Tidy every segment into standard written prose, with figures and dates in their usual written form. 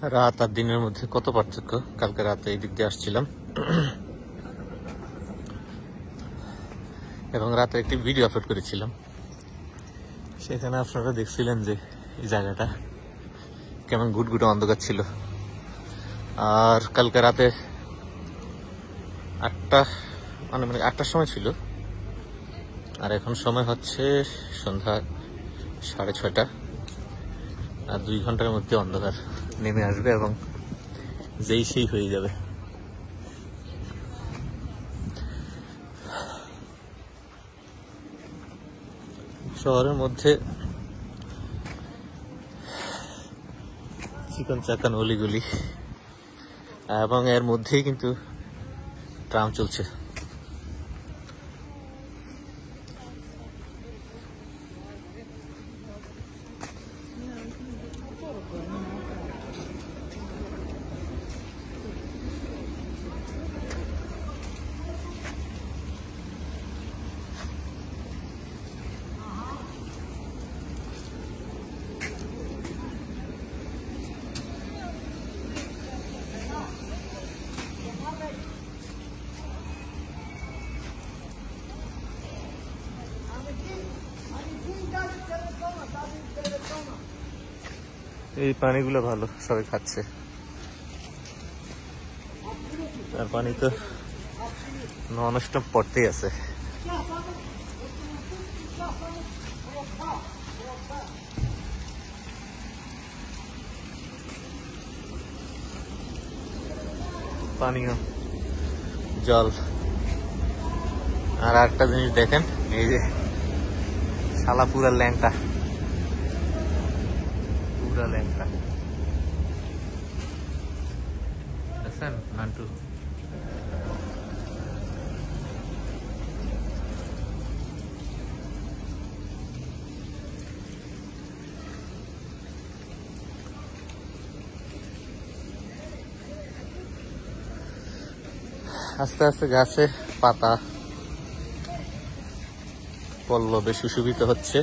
রাত আর দিনের মধ্যে কত পার্থক্য। কালকে রাতে এই দিক দিয়ে আসছিলাম এবং রাতে একটি ভিডিও আপলোড করেছিলাম, সেখানে আপনারা দেখছিলেন যে এই জায়গাটা কেমন ঘুটঘুটে অন্ধকার ছিল। আর কালকে রাতে 8টার সময় ছিল, আর এখন সময় হচ্ছে সন্ধ্যা 6:30। আর 2 ঘন্টার মধ্যে অন্ধকার নেমে আসবে এবং যেই সেই হয়ে যাবে। শহরের মধ্যে চিকন চাকান অলিগুলি এবং এর মধ্যেই কিন্তু ট্রাম চলছে। এই পানিগুলো ভালো, সবাই খাচ্ছে। আর পানি তো নন স্টপ পড়তেই আছে। পানীয় জল। আর একটা জিনিস দেখেন, এই যে শালা পুরা ল্যাংটা, পুরা ল্যাংটা দেখছেন নান্টু। আস্তে আস্তে গাছে পাতা পল্লবে সুশোভিত হচ্ছে।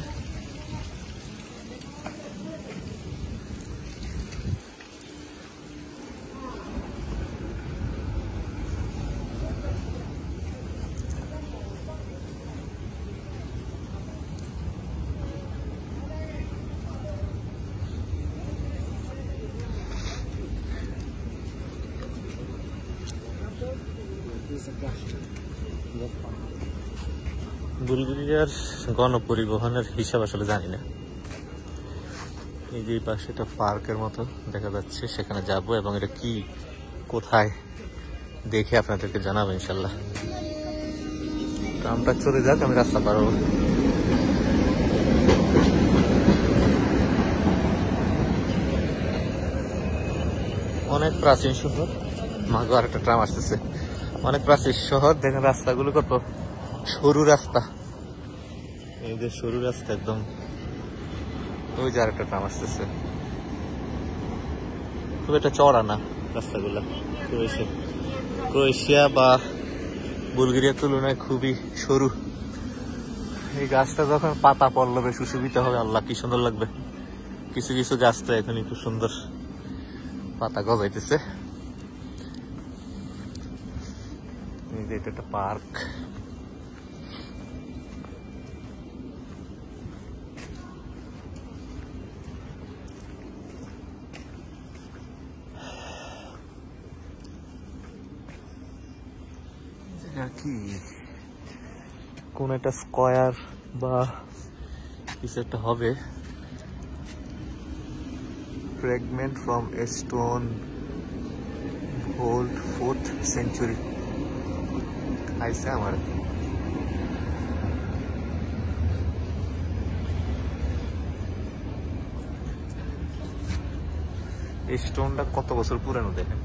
বুলগেরিয়ার গণপরিবহনের হিসাব আসলে জানি না। এই যে পাশে একটা পার্কের মতো দেখা যাচ্ছে, সেখানে যাব এবং এটা কি কোথায় দেখে আপনাদেরকে জানাবো ইনশাল্লাহ। ট্রামটা চলে যাক, আমি রাস্তা পার হবো। অনেক প্রাচীন শহর। মাগো আর একটা ট্রাম আসতেছে। অনেক প্রাচীন শহর, দেখেন রাস্তাগুলো কত সরু রাস্তা। এই যে সরু রাস্তা একদম। ওই যে আরেকটা ট্রাম আসতেছে। খুব একটা চড়া না রাস্তাগুলা। ক্রোয়েশিয়া বা বুলগেরিয়ার তুলনায় খুবই সরু। এই গাছটা যখন পাতা পল্লবে সুশোভিত হবে, আল্লাহ কি সুন্দর লাগবে। কিছু কিছু গাছ তো এখন খুব সুন্দর পাতা গজাইতেছে। এটা একটা পার্ক। কি কোন একটা স্কয়ার বা কিছু একটা হবে। Fragment from a stone hold 4th century আইসে আমার। এই স্টোনটা কত বছর পুরানো দেখেন।